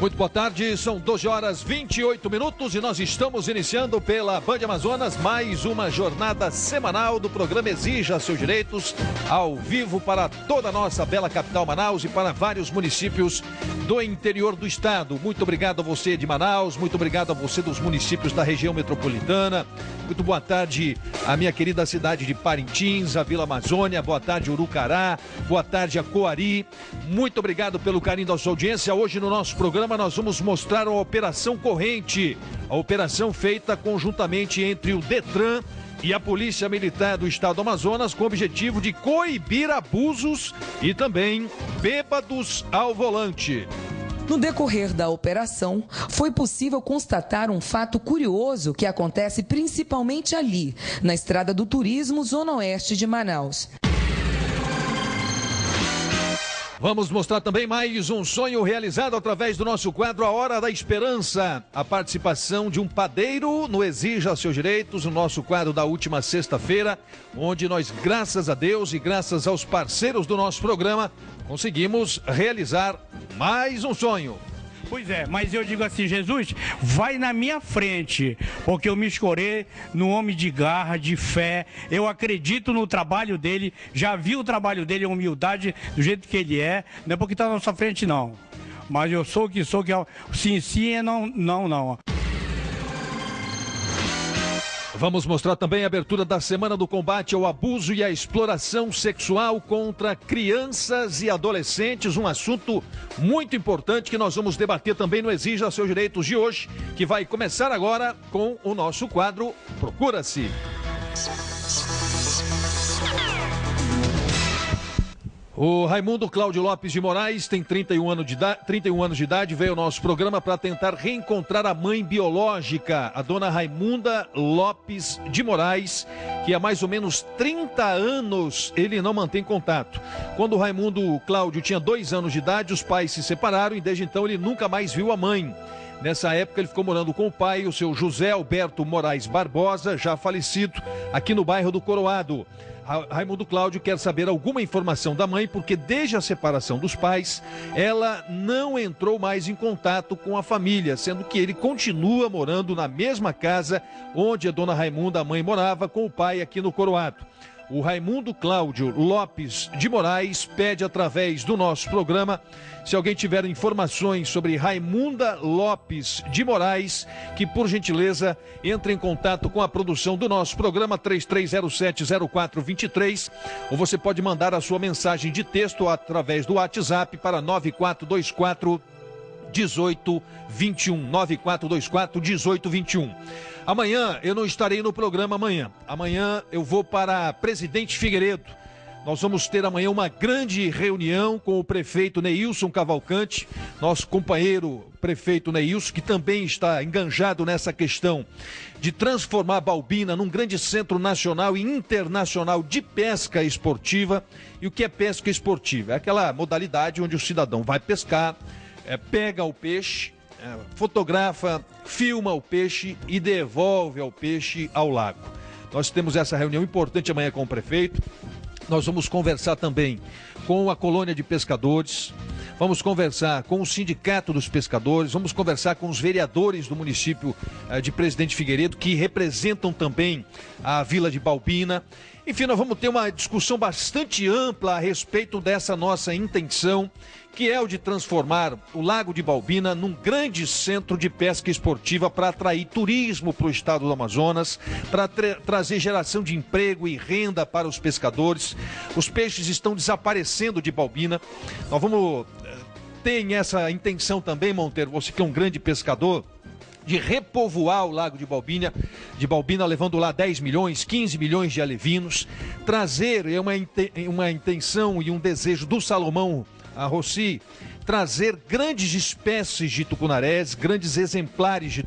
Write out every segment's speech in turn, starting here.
Muito boa tarde, são 12 horas 28 minutos e nós estamos iniciando pela Band Amazonas mais uma jornada semanal do programa Exija Seus Direitos, ao vivo para toda a nossa bela capital Manaus e para vários municípios do interior do estado. Muito obrigado a você de Manaus, muito obrigado a você dos municípios da região metropolitana. Muito boa tarde à minha querida cidade de Parintins, a Vila Amazônia, boa tarde Urucará, boa tarde a Coari. Muito obrigado pelo carinho da sua audiência. Hoje no nosso programa nós vamos mostrar a Operação Corrente, a operação feita conjuntamente entre o Detran e a Polícia Militar do Estado do Amazonas com o objetivo de coibir abusos e também bêbados ao volante. No decorrer da operação, foi possível constatar um fato curioso que acontece principalmente ali, na Estrada do Turismo, Zona Oeste de Manaus. Vamos mostrar também mais um sonho realizado através do nosso quadro A Hora da Esperança. A participação de um padeiro no Exija Seus Direitos, o nosso quadro da última sexta-feira, onde nós, graças a Deus e graças aos parceiros do nosso programa, conseguimos realizar mais um sonho. Pois é, mas eu digo assim, Jesus, vai na minha frente, porque eu me escorei no homem de garra, de fé, eu acredito no trabalho dele, já vi o trabalho dele, a humildade do jeito que ele é, não é porque está na nossa frente não, mas eu sou o que sou, que é sim é não. Vamos mostrar também a abertura da Semana do Combate ao Abuso e à Exploração Sexual contra Crianças e Adolescentes, um assunto muito importante que nós vamos debater também no Exija Seus Direitos de hoje, que vai começar agora com o nosso quadro Procura-se. O Raimundo Cláudio Lopes de Moraes tem 31 anos de idade, veio ao nosso programa para tentar reencontrar a mãe biológica, a dona Raimunda Lopes de Moraes, que há mais ou menos 30 anos ele não mantém contato. Quando o Raimundo Cláudio tinha 2 anos de idade, os pais se separaram e desde então ele nunca mais viu a mãe. Nessa época ele ficou morando com o pai, o seu José Alberto Moraes Barbosa, já falecido, aqui no bairro do Coroado. Raimundo Cláudio quer saber alguma informação da mãe, porque desde a separação dos pais, ela não entrou mais em contato com a família, sendo que ele continua morando na mesma casa onde a dona Raimunda, a mãe, morava com o pai aqui no Coroado. O Raimundo Cláudio Lopes de Moraes pede através do nosso programa, se alguém tiver informações sobre Raimunda Lopes de Moraes, que por gentileza entre em contato com a produção do nosso programa 33070423, ou você pode mandar a sua mensagem de texto através do WhatsApp para 9424 1821, 9424 1821. Amanhã eu não estarei no programa amanhã eu vou para Presidente Figueiredo. Nós vamos ter amanhã uma grande reunião com o prefeito Neilson Cavalcante, nosso companheiro prefeito Neilson, que também está enganjado nessa questão de transformar Balbina num grande centro nacional e internacional de pesca esportiva. E o que é pesca esportiva? É aquela modalidade onde o cidadão vai pescar, pega o peixe, fotografa, filma o peixe e devolve ao peixe ao lago. Nós temos essa reunião importante amanhã com o prefeito. Nós vamos conversar também com a colônia de pescadores, vamos conversar com o sindicato dos pescadores, vamos conversar com os vereadores do município de Presidente Figueiredo, que representam também a Vila de Balbina. Enfim, nós vamos ter uma discussão bastante ampla a respeito dessa nossa intenção, que é o de transformar o Lago de Balbina num grande centro de pesca esportiva para atrair turismo para o estado do Amazonas, para trazer geração de emprego e renda para os pescadores. Os peixes estão desaparecendo de Balbina. Nós vamos ter essa intenção também, Monteiro, você que é um grande pescador, de repovoar o Lago de Balbina, levando lá 10 milhões, 15 milhões de alevinos, trazer, uma intenção e um desejo do Salomão a Rossi, trazer grandes espécies de tucunarés, grandes exemplares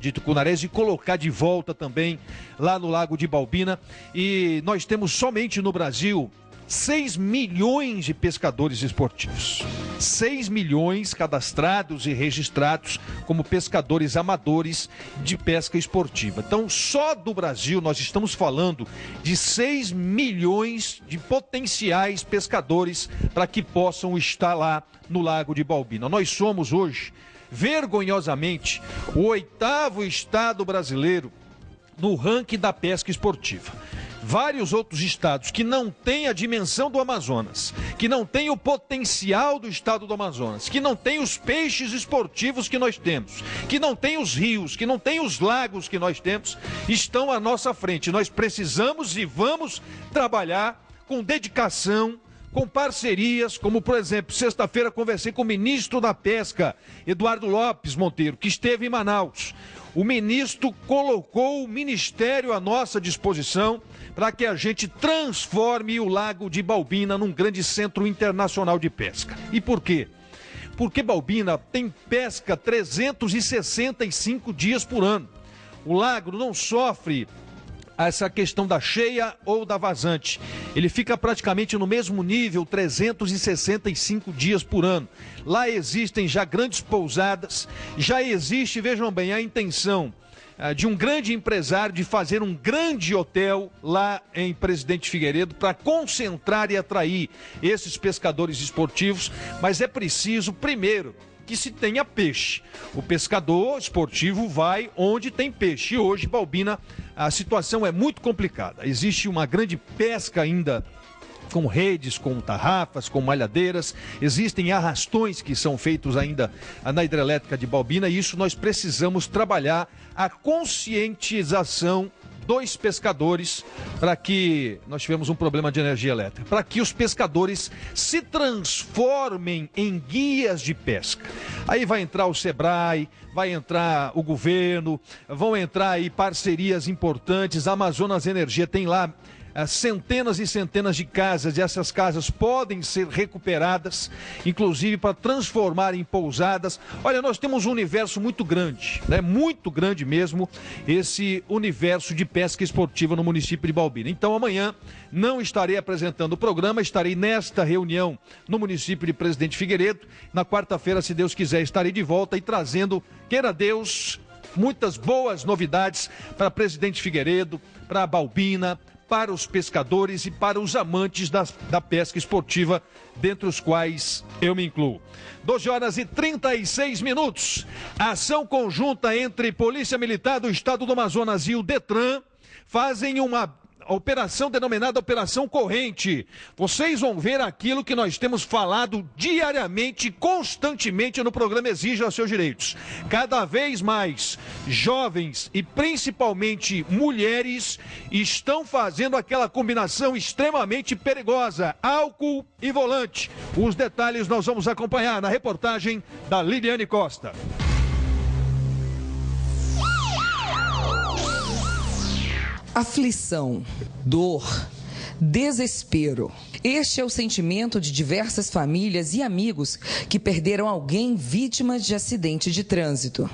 de tucunarés e colocar de volta também lá no Lago de Balbina. E nós temos somente no Brasil 6 milhões de pescadores esportivos. 6 milhões cadastrados e registrados como pescadores amadores de pesca esportiva. Então, só do Brasil nós estamos falando de 6 milhões de potenciais pescadores para que possam estar lá no Lago de Balbina. Nós somos hoje vergonhosamente, o 8º estado brasileiro no ranking da pesca esportiva. Vários outros estados que não têm a dimensão do Amazonas, que não têm o potencial do estado do Amazonas, que não têm os peixes esportivos que nós temos, que não têm os rios, que não têm os lagos que nós temos, estão à nossa frente. Nós precisamos e vamos trabalhar com dedicação, com parcerias, como por exemplo, sexta-feira conversei com o ministro da Pesca, Eduardo Lopes Monteiro, que esteve em Manaus. O ministro colocou o ministério à nossa disposição para que a gente transforme o Lago de Balbina num grande centro internacional de pesca. E por quê? Porque Balbina tem pesca 365 dias por ano. O lago não sofre essa questão da cheia ou da vazante. Ele fica praticamente no mesmo nível 365 dias por ano. Lá existem já grandes pousadas, já existe, vejam bem, a intenção de um grande empresário de fazer um grande hotel lá em Presidente Figueiredo para concentrar e atrair esses pescadores esportivos, mas é preciso, primeiro, que se tenha peixe. O pescador esportivo vai onde tem peixe. E hoje, Balbina, a situação é muito complicada. Existe uma grande pesca ainda com redes, com tarrafas, com malhadeiras. Existem arrastões que são feitos ainda na hidrelétrica de Balbina, e isso nós precisamos trabalhar a conscientização dos pescadores, para que nós tivemos um problema de energia elétrica, para que os pescadores se transformem em guias de pesca. Aí vai entrar o Sebrae, vai entrar o governo, vão entrar aí parcerias importantes. A Amazonas Energia tem lá centenas e centenas de casas, e essas casas podem ser recuperadas, inclusive para transformar em pousadas. Olha, nós temos um universo muito grande, né? Muito grande mesmo, esse universo de pesca esportiva no município de Balbina. Então amanhã não estarei apresentando o programa, estarei nesta reunião no município de Presidente Figueiredo. Na quarta-feira, se Deus quiser, estarei de volta e trazendo, queira Deus, muitas boas novidades para Presidente Figueiredo, para Balbina, para os pescadores e para os amantes da pesca esportiva, dentre os quais eu me incluo. 12h36. A ação conjunta entre Polícia Militar do Estado do Amazonas e o Detran fazem uma operação denominada Operação Corrente. Vocês vão ver aquilo que nós temos falado diariamente, constantemente no programa Exija Seus Direitos. Cada vez mais jovens e principalmente mulheres estão fazendo aquela combinação extremamente perigosa, álcool e volante. Os detalhes nós vamos acompanhar na reportagem da Liliane Costa. Aflição, dor, desespero. Este é o sentimento de diversas famílias e amigos que perderam alguém vítimas de acidente de trânsito.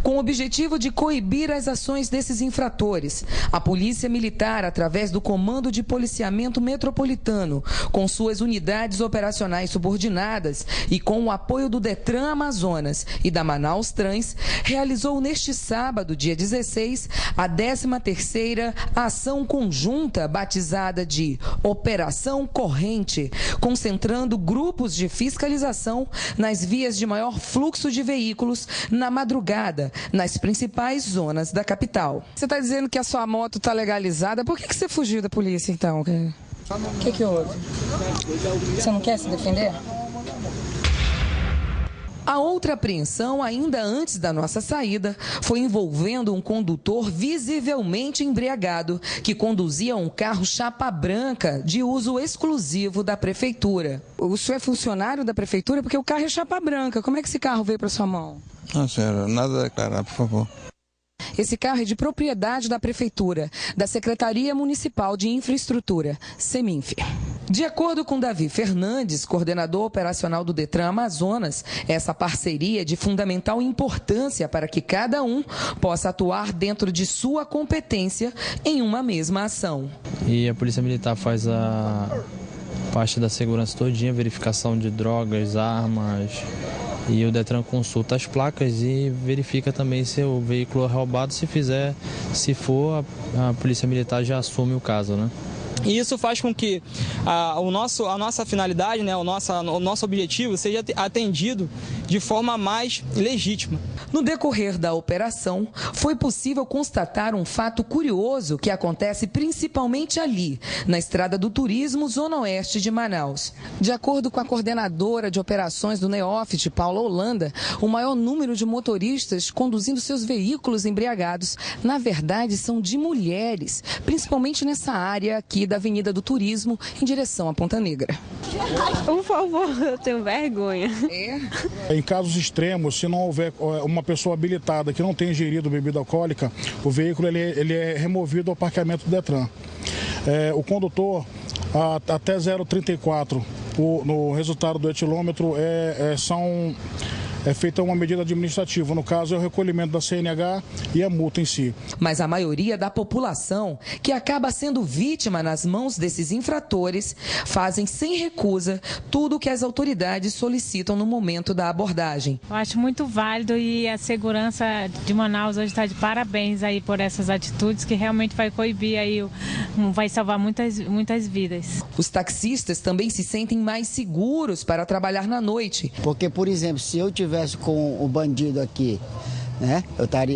Com o objetivo de coibir as ações desses infratores, a Polícia Militar, através do Comando de Policiamento Metropolitano, com suas unidades operacionais subordinadas e com o apoio do Detran Amazonas e da Manaus Trans, realizou neste sábado, dia 16, a 13ª ação conjunta batizada de Operação Corrente, concentrando grupos de fiscalização nas vias de maior fluxo de veículos na madrugada, nas principais zonas da capital. Você está dizendo que a sua moto está legalizada, por que você fugiu da polícia então? O que houve? Você não quer se defender? A outra apreensão, ainda antes da nossa saída, foi envolvendo um condutor visivelmente embriagado que conduzia um carro chapa branca de uso exclusivo da prefeitura. O senhor é funcionário da prefeitura porque o carro é chapa branca. Como é que esse carro veio para sua mão? Não, senhora, nada a declarar, por favor. Esse carro é de propriedade da Prefeitura, da Secretaria Municipal de Infraestrutura, Seminf. De acordo com Davi Fernandes, coordenador operacional do Detran Amazonas, essa parceria é de fundamental importância para que cada um possa atuar dentro de sua competência em uma mesma ação. E a Polícia Militar faz a parte da segurança todinha, verificação de drogas, armas. E o Detran consulta as placas e verifica também se o veículo é roubado. Se for, a Polícia Militar já assume o caso, né? E isso faz com que a nossa finalidade, né, o nosso objetivo seja atendido de forma mais legítima. No decorrer da operação, foi possível constatar um fato curioso que acontece principalmente ali, na Estrada do Turismo, Zona Oeste de Manaus. De acordo com a coordenadora de operações do NEOFIT, Paula Holanda, o maior número de motoristas conduzindo seus veículos embriagados, na verdade, são de mulheres, principalmente nessa área aqui da Avenida do Turismo, em direção à Ponta Negra. Por favor, eu tenho vergonha. Em casos extremos, se não houver uma pessoa habilitada que não tenha ingerido bebida alcoólica, o veículo ele é removido ao parqueamento do Detran. O condutor, até 0,34 no resultado do etilômetro, é feita uma medida administrativa, no caso é o recolhimento da CNH e a multa em si. Mas a maioria da população, que acaba sendo vítima nas mãos desses infratores, fazem sem recusa tudo o que as autoridades solicitam no momento da abordagem. Eu acho muito válido e a segurança de Manaus hoje está de parabéns aí por essas atitudes que realmente vai coibir aí, vai salvar muitas vidas. Os taxistas também se sentem mais seguros para trabalhar na noite. Porque, por exemplo, se eu tivesse com o bandido aqui, né?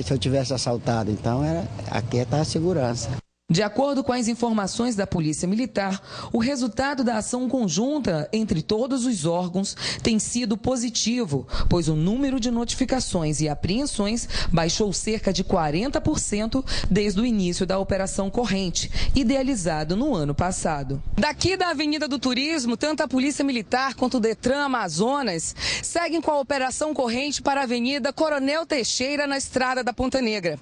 Se eu tivesse assaltado, então aqui está a segurança. De acordo com as informações da Polícia Militar, o resultado da ação conjunta entre todos os órgãos tem sido positivo, pois o número de notificações e apreensões baixou cerca de 40% desde o início da Operação Corrente, idealizado no ano passado. Daqui da Avenida do Turismo, tanto a Polícia Militar quanto o Detran Amazonas seguem com a Operação Corrente para a Avenida Coronel Teixeira, na Estrada da Ponta Negra.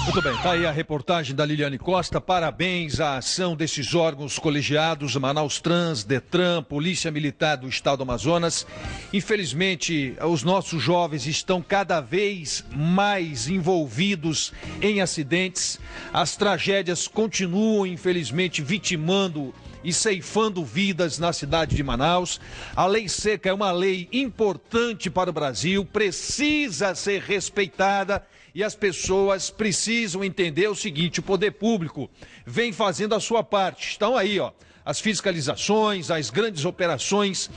Muito bem, tá aí a reportagem da Liliane Costa. Parabéns à ação desses órgãos colegiados, Manaus Trans, Detran, Polícia Militar do Estado do Amazonas. Infelizmente, os nossos jovens estão cada vez mais envolvidos em acidentes. As tragédias continuam, infelizmente, vitimando e ceifando vidas na cidade de Manaus. A lei seca é uma lei importante para o Brasil, precisa ser respeitada. E as pessoas precisam entender o seguinte: o poder público vem fazendo a sua parte. Estão aí, ó, as fiscalizações, as grandes operações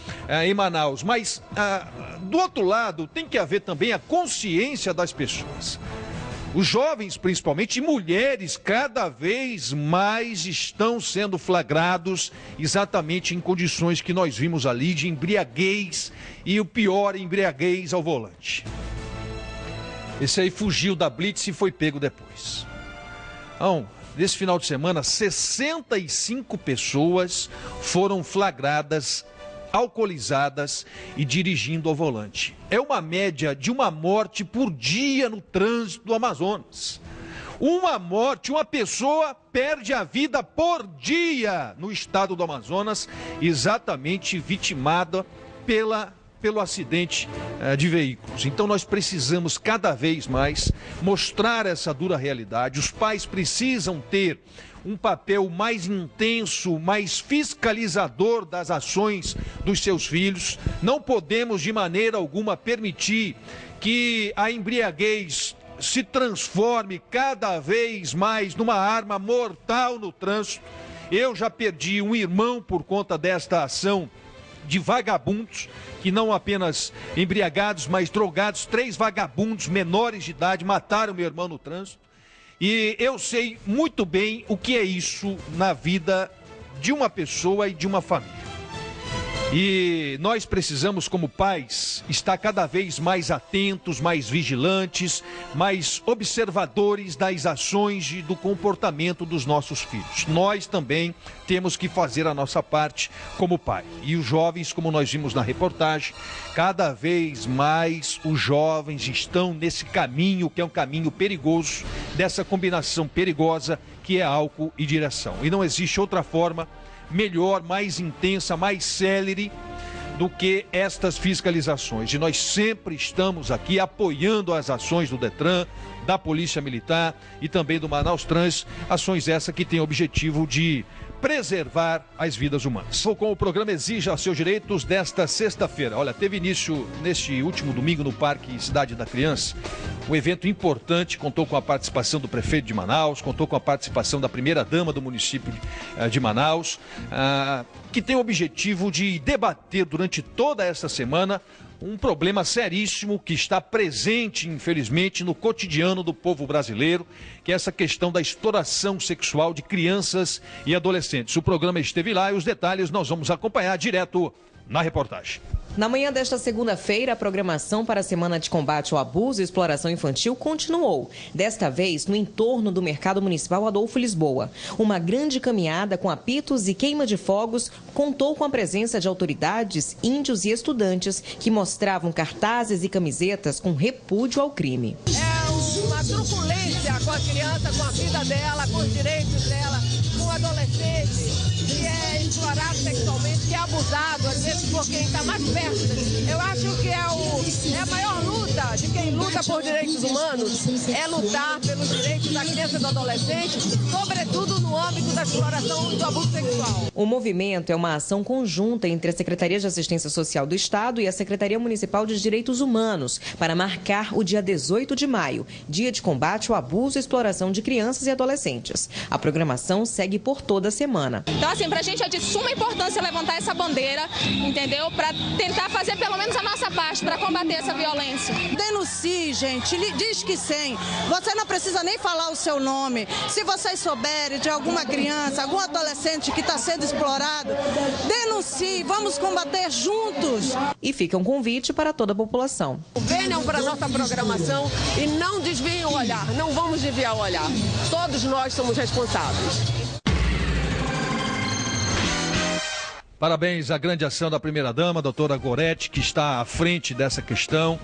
em Manaus. Mas, do outro lado, tem que haver também a consciência das pessoas. Os jovens, principalmente, e mulheres, cada vez mais estão sendo flagrados exatamente em condições que nós vimos ali de embriaguez e o pior, embriaguez ao volante. Esse aí fugiu da blitz e foi pego depois. Então, nesse final de semana, 65 pessoas foram flagradas, alcoolizadas e dirigindo ao volante. É uma média de uma morte por dia no trânsito do Amazonas. Uma morte, uma pessoa perde a vida por dia no estado do Amazonas, exatamente vitimada pelo acidente de veículos. Então nós precisamos cada vez mais mostrar essa dura realidade. Os pais precisam ter um papel mais intenso, mais fiscalizador das ações dos seus filhos. Não podemos de maneira alguma permitir que a embriaguez se transforme cada vez mais numa arma mortal no trânsito. Eu já perdi um irmão por conta desta ação de vagabundos, que não apenas embriagados, mas drogados. 3 vagabundos menores de idade mataram meu irmão no trânsito. E eu sei muito bem o que é isso na vida de uma pessoa e de uma família. E nós precisamos, como pais, estar cada vez mais atentos, mais vigilantes, mais observadores das ações e do comportamento dos nossos filhos. Nós também temos que fazer a nossa parte como pai. E os jovens, como nós vimos na reportagem, cada vez mais os jovens estão nesse caminho, que é um caminho perigoso, dessa combinação perigosa que é álcool e direção. E não existe outra forma melhor, mais intensa, mais célere do que estas fiscalizações. E nós sempre estamos aqui apoiando as ações do Detran, da Polícia Militar e também do Manaus Trans, ações essas que têm o objetivo de preservar as vidas humanas. Vou com o programa Exija Seus Direitos desta sexta-feira. Olha, teve início neste último domingo no Parque Cidade da Criança, um evento importante, contou com a participação do prefeito de Manaus, contou com a participação da primeira-dama do município de Manaus, que tem o objetivo de debater durante toda essa semana um problema seríssimo que está presente, infelizmente, no cotidiano do povo brasileiro, que é essa questão da exploração sexual de crianças e adolescentes. O programa esteve lá e os detalhes nós vamos acompanhar direto na reportagem. Na manhã desta segunda-feira, a programação para a Semana de Combate ao Abuso e Exploração Infantil continuou, desta vez no entorno do Mercado Municipal Adolfo Lisboa. Uma grande caminhada com apitos e queima de fogos contou com a presença de autoridades, índios e estudantes que mostravam cartazes e camisetas com repúdio ao crime. É uma truculência com a criança, com a vida dela, com os direitos dela, com o adolescente que é explorado sexualmente, que é abusado, às vezes por quem está mais perto. Eu acho que é a maior luta de quem luta por direitos humanos, é lutar pelos direitos da criança e do adolescente, sobretudo no âmbito da exploração e do abuso sexual. O movimento é uma ação conjunta entre a Secretaria de Assistência Social do Estado e a Secretaria Municipal de Direitos Humanos para marcar o dia 18 de maio, dia de combate ao abuso e exploração de crianças e adolescentes. A programação segue por toda a semana. Então, assim, pra gente é de suma importância levantar essa bandeira, entendeu? Pra tentar fazer pelo menos a nossa parte para combater essa violência. Denuncie, gente, diz que sim. Você não precisa nem falar o seu nome. Se vocês souberem de alguma criança, algum adolescente que está sendo explorado, denuncie, vamos combater juntos. E fica um convite para toda a população. Venham para a nossa programação e não desviem o olhar, não vamos desviar o olhar. Todos nós somos responsáveis. Parabéns à grande ação da primeira-dama, a doutora Gorete, que está à frente dessa questão.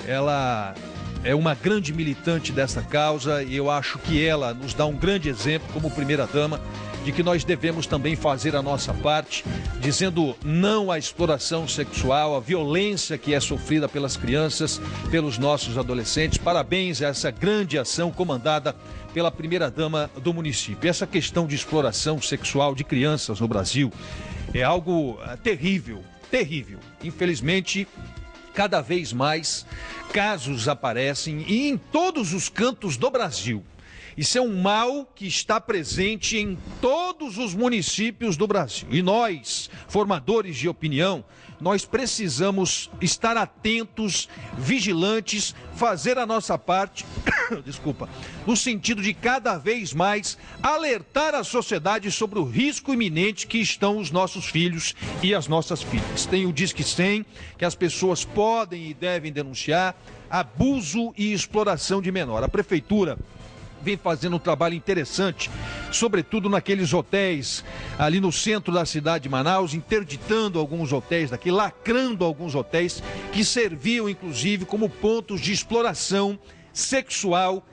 Ela é uma grande militante dessa causa e eu acho que ela nos dá um grande exemplo como primeira-dama de que nós devemos também fazer a nossa parte, dizendo não à exploração sexual, à violência que é sofrida pelas crianças, pelos nossos adolescentes. Parabéns a essa grande ação comandada pela primeira-dama do município. Essa questão de exploração sexual de crianças no Brasil é algo terrível, terrível. Infelizmente, cada vez mais casos aparecem e em todos os cantos do Brasil. Isso é um mal que está presente em todos os municípios do Brasil. E nós, formadores de opinião, nós precisamos estar atentos, vigilantes, fazer a nossa parte, no sentido de cada vez mais alertar a sociedade sobre o risco iminente que estão os nossos filhos e as nossas filhas. Tem o Disque 100, que as pessoas podem e devem denunciar abuso e exploração de menor. A prefeitura vem fazendo um trabalho interessante, sobretudo naqueles hotéis ali no centro da cidade de Manaus, interditando alguns hotéis daqui, lacrando alguns hotéis que serviam inclusive como pontos de exploração sexual,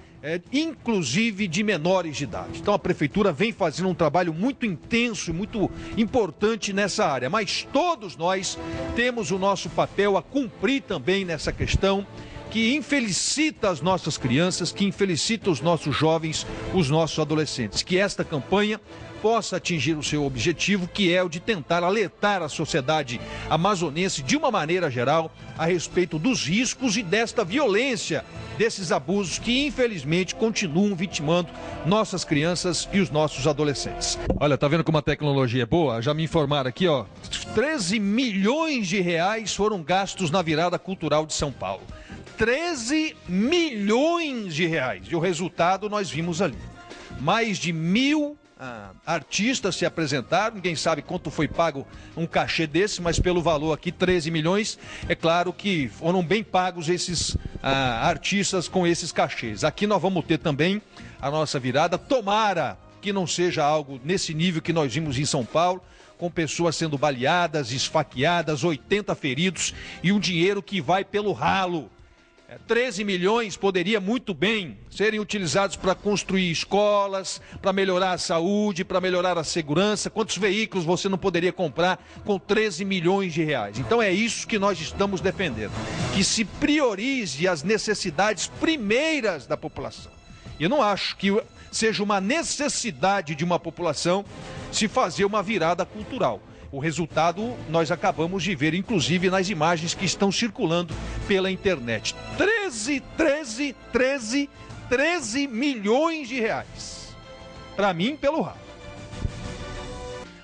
inclusive de menores de idade. Então a prefeitura vem fazendo um trabalho muito intenso e muito importante nessa área, mas todos nós temos o nosso papel a cumprir também nessa questão, que infelicita as nossas crianças, que infelicita os nossos jovens, os nossos adolescentes. Que esta campanha possa atingir o seu objetivo, que é o de tentar alertar a sociedade amazonense, de uma maneira geral, a respeito dos riscos e desta violência, desses abusos que infelizmente continuam vitimando nossas crianças e os nossos adolescentes. Olha, tá vendo como a tecnologia é boa? Já me informaram aqui, ó, 13 milhões de reais foram gastos na virada cultural de São Paulo. 13 milhões de reais. E o resultado nós vimos ali. Mais de 1.000 artistas se apresentaram. Ninguém sabe quanto foi pago um cachê desse, mas pelo valor aqui, 13 milhões, é claro que foram bem pagos esses artistas com esses cachês. Aqui nós vamos ter também a nossa virada. Tomara que não seja algo nesse nível que nós vimos em São Paulo, com pessoas sendo baleadas, esfaqueadas, 80 feridos e um dinheiro que vai pelo ralo. 13 milhões poderia muito bem serem utilizados para construir escolas, para melhorar a saúde, para melhorar a segurança. Quantos veículos você não poderia comprar com 13 milhões de reais? Então é isso que nós estamos defendendo, que se priorize as necessidades primeiras da população. Eu não acho que seja uma necessidade de uma população se fazer uma virada cultural. O resultado nós acabamos de ver, inclusive, nas imagens que estão circulando pela internet. 13 milhões de reais. Para mim, pelo rabo.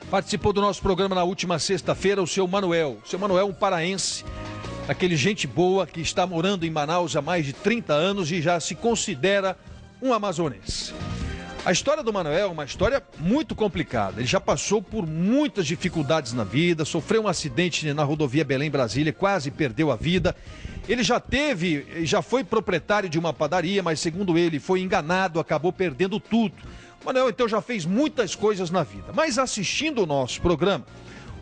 Participou do nosso programa na última sexta-feira o seu Manuel. O seu Manuel, um paraense, aquele gente boa que está morando em Manaus há mais de 30 anos e já se considera um amazonense. A história do Manuel é uma história muito complicada. Ele já passou por muitas dificuldades na vida, sofreu um acidente na rodovia Belém-Brasília, quase perdeu a vida. Ele já foi proprietário de uma padaria, mas segundo ele foi enganado, acabou perdendo tudo. O Manuel então já fez muitas coisas na vida, mas assistindo o nosso programa,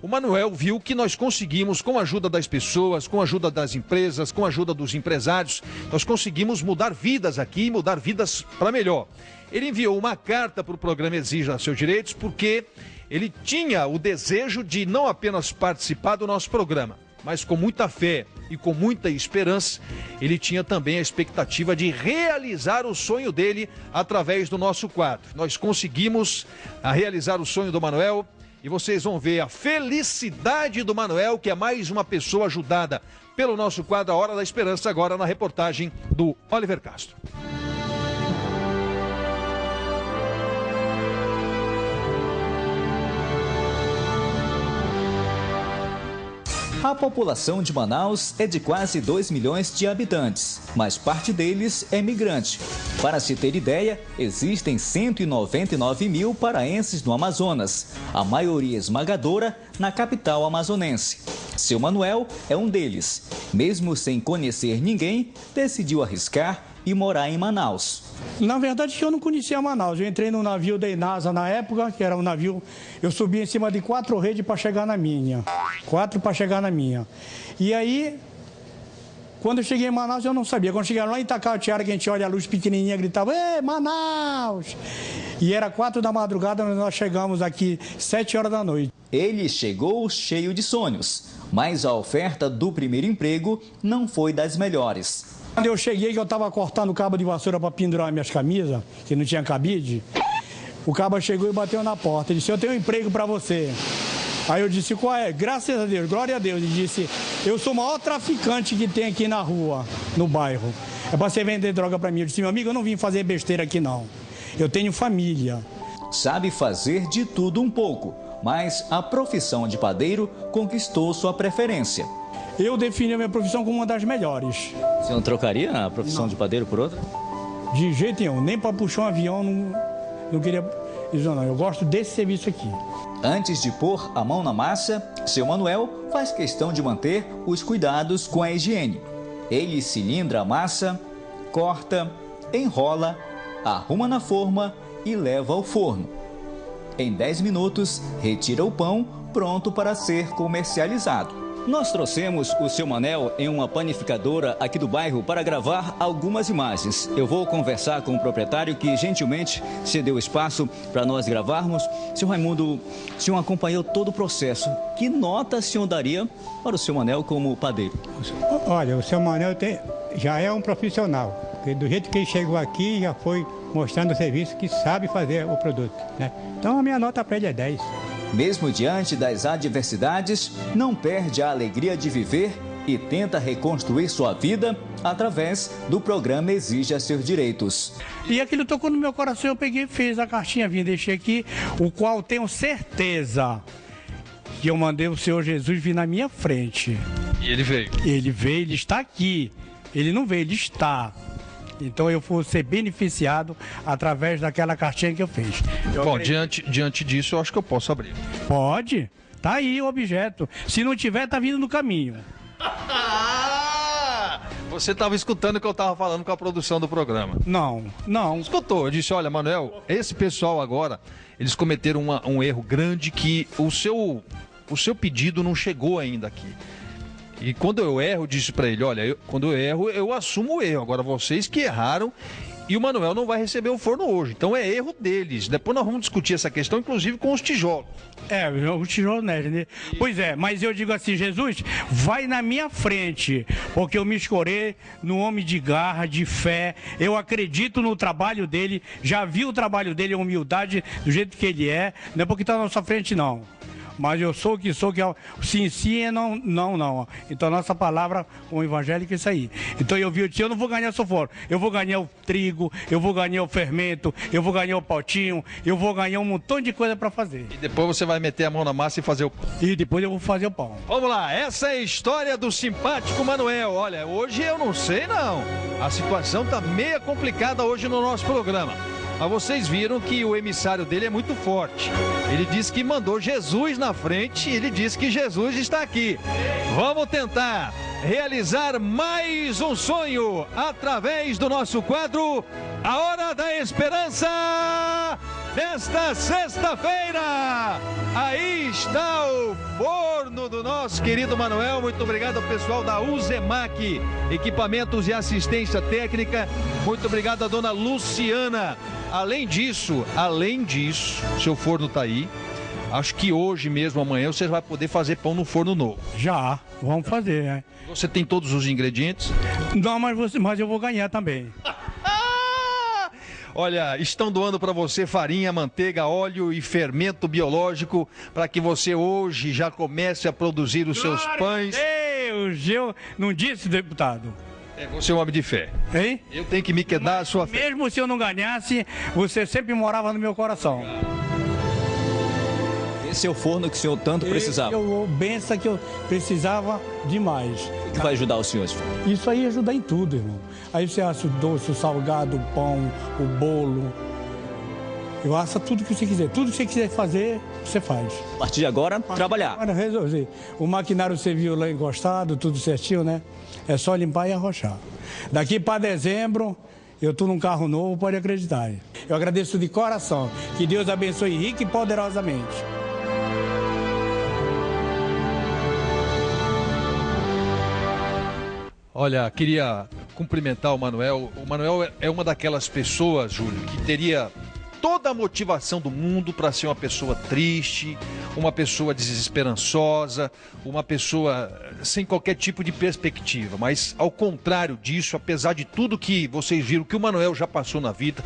o Manuel viu que nós conseguimos, com a ajuda das pessoas, com a ajuda das empresas, com a ajuda dos empresários, nós conseguimos mudar vidas aqui e mudar vidas para melhor. Ele enviou uma carta para o programa Exija Seus Direitos porque ele tinha o desejo de não apenas participar do nosso programa, mas com muita fé e com muita esperança, ele tinha também a expectativa de realizar o sonho dele através do nosso quadro. Nós conseguimos realizar o sonho do Manuel e vocês vão ver a felicidade do Manuel, que é mais uma pessoa ajudada pelo nosso quadro A Hora da Esperança, agora na reportagem do Oliver Castro. A população de Manaus é de quase 2 milhões de habitantes, mas parte deles é migrante. Para se ter ideia, existem 199 mil paraenses no Amazonas, a maioria esmagadora na capital amazonense. Seu Manuel é um deles. Mesmo sem conhecer ninguém, decidiu arriscar e morar em Manaus. Na verdade, eu não conhecia Manaus. Eu entrei no navio da Inasa na época, que era um navio... Eu subi em cima de 4 redes para chegar na minha. 4 para chegar na minha. E aí, quando eu cheguei em Manaus, eu não sabia. Quando cheguei lá em Itacoatiara, que a gente olha a luz pequenininha, gritava, "Ei, Manaus!" E era 4 da madrugada, nós chegamos aqui 7 horas da noite. Ele chegou cheio de sonhos, mas a oferta do primeiro emprego não foi das melhores. Quando eu cheguei, que eu estava cortando cabo de vassoura para pendurar minhas camisas, que não tinha cabide, o cabo chegou e bateu na porta. Ele disse, eu tenho um emprego para você. Aí eu disse, qual é? Graças a Deus, glória a Deus. Ele disse, eu sou o maior traficante que tem aqui na rua, no bairro. É para você vender droga para mim. Eu disse, meu amigo, eu não vim fazer besteira aqui não. Eu tenho família. Sabe fazer de tudo um pouco, mas a profissão de padeiro conquistou sua preferência. Eu defini a minha profissão como uma das melhores. Você não trocaria a profissão de padeiro por outra? De jeito nenhum, nem para puxar um avião, não queria isso não. Eu gosto desse serviço aqui. Antes de pôr a mão na massa, seu Manuel faz questão de manter os cuidados com a higiene. Ele cilindra a massa, corta, enrola, arruma na forma e leva ao forno. Em 10 minutos, retira o pão pronto para ser comercializado. Nós trouxemos o seu Manel em uma panificadora aqui do bairro para gravar algumas imagens. Eu vou conversar com o proprietário que gentilmente cedeu espaço para nós gravarmos. Seu Raimundo, o senhor acompanhou todo o processo. Que nota o senhor daria para o seu Manel como padeiro? Olha, o seu Manel já é um profissional. Porque do jeito que ele chegou aqui, já foi mostrando o serviço que sabe fazer o produto, né? Então a minha nota para ele é 10. Mesmo diante das adversidades, não perde a alegria de viver e tenta reconstruir sua vida através do programa Exija Seus Direitos. E aquilo tocou no meu coração, eu peguei e fiz a cartinha, vim, deixei aqui, o qual tenho certeza que eu mandei o Senhor Jesus vir na minha frente. E ele veio? Ele veio, ele está aqui. Ele não veio, ele está. Então eu vou ser beneficiado através daquela cartinha que eu fiz. Bom, diante disso, eu acho que eu posso abrir. Pode. Tá aí o objeto. Se não tiver, tá vindo no caminho. Você estava escutando o que eu estava falando com a produção do programa? Não. Escutou. Eu disse, olha, Manuel, esse pessoal agora, eles cometeram um erro grande que o seu pedido não chegou ainda aqui. E quando eu erro, eu disse para ele, olha, quando eu erro, eu assumo o erro. Agora vocês que erraram E o Manuel não vai receber o forno hoje. Então é erro deles. Depois nós vamos discutir essa questão, inclusive com os tijolos. O tijolo, né? Pois é, mas eu digo assim, Jesus, vai na minha frente, porque eu me escorei no homem de garra, de fé. Eu acredito no trabalho dele, já vi o trabalho dele, a humildade, do jeito que ele é. Não é porque está na nossa frente, não. Mas eu sou o que sou, que é sim, é não. Então a nossa palavra como evangélico é isso aí. Então eu disse, eu não vou ganhar só forno, eu vou ganhar o trigo, eu vou ganhar o fermento, eu vou ganhar o potinho, eu vou ganhar um montão de coisa para fazer. E depois você vai meter a mão na massa e fazer o pão. E depois eu vou fazer o pão. Vamos lá, essa é a história do simpático Manuel. Olha, hoje eu não sei não. A situação tá meio complicada hoje no nosso programa. Mas vocês viram que o emissário dele é muito forte. Ele disse que mandou Jesus na frente e ele disse que Jesus está aqui. Vamos tentar realizar mais um sonho através do nosso quadro A Hora da Esperança. Nesta sexta-feira, aí está o forno do nosso querido Manuel. Muito obrigado ao pessoal da Uzemac, Equipamentos e Assistência Técnica. Muito obrigado à dona Luciana. Além disso, seu forno tá aí. Acho que hoje mesmo, amanhã, você vai poder fazer pão no forno novo. Já, vamos fazer, né? Você tem todos os ingredientes? Não, mas eu vou ganhar também. Olha, estão doando para você farinha, manteiga, óleo e fermento biológico para que você hoje já comece a produzir os seus pães. Deus, eu não disse, deputado. Você é um homem de fé. Hein? Eu tenho que me quedar a sua fé. Mesmo se eu não ganhasse, você sempre morava no meu coração. Esse é o forno que o senhor tanto precisava. Eu benção que eu precisava demais. O que vai ajudar o senhor? Isso aí ajuda em tudo, irmão. Aí você assa o doce, o salgado, o pão, o bolo. Eu assa tudo que você quiser. Tudo que você quiser fazer, você faz. A partir de agora, trabalhar. Agora resolver. O maquinário você viu lá encostado, tudo certinho, né? É só limpar e arrochar. Daqui para dezembro, eu estou num carro novo, pode acreditar. Eu agradeço de coração. Que Deus abençoe rica e poderosamente. Olha, queria cumprimentar o Manuel. O Manuel é uma daquelas pessoas, Júlio, que teria toda a motivação do mundo para ser uma pessoa triste, uma pessoa desesperançosa, uma pessoa sem qualquer tipo de perspectiva. Mas, ao contrário disso, apesar de tudo que vocês viram que o Manuel já passou na vida,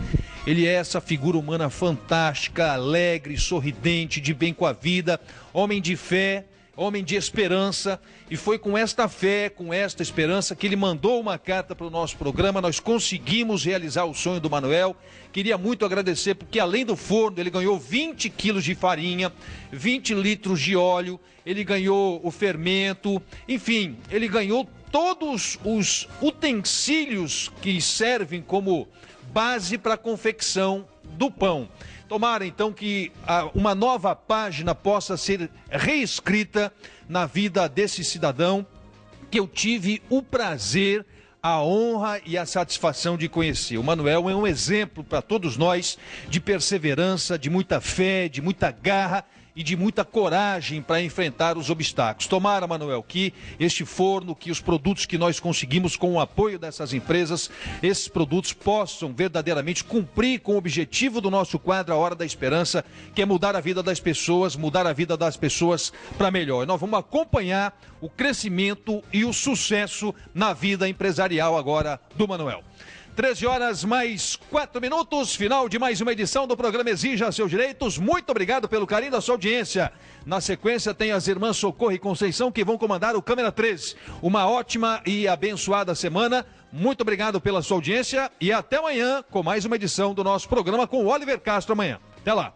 ele é essa figura humana fantástica, alegre, sorridente, de bem com a vida, homem de fé, homem de esperança, e foi com esta fé, com esta esperança que ele mandou uma carta para o nosso programa. Nós conseguimos realizar o sonho do Manuel. Queria muito agradecer, porque além do forno, ele ganhou 20 quilos de farinha, 20 litros de óleo, ele ganhou o fermento, enfim, ele ganhou todos os utensílios que servem como base para a confecção do pão. Tomara, então, que uma nova página possa ser reescrita na vida desse cidadão que eu tive o prazer, a honra e a satisfação de conhecer. O Manuel é um exemplo para todos nós de perseverança, de muita fé, de muita garra e de muita coragem para enfrentar os obstáculos. Tomara, Manuel, que este forno, que os produtos que nós conseguimos com o apoio dessas empresas, esses produtos possam verdadeiramente cumprir com o objetivo do nosso quadro A Hora da Esperança, que é mudar a vida das pessoas, mudar a vida das pessoas para melhor. E nós vamos acompanhar o crescimento e o sucesso na vida empresarial agora do Manuel. 13 horas mais 4 minutos, final de mais uma edição do programa Exija Seus Direitos. Muito obrigado pelo carinho da sua audiência. Na sequência tem as irmãs Socorro e Conceição que vão comandar o Câmera 13. Uma ótima e abençoada semana. Muito obrigado pela sua audiência e até amanhã com mais uma edição do nosso programa com o Oliver Castro amanhã. Até lá.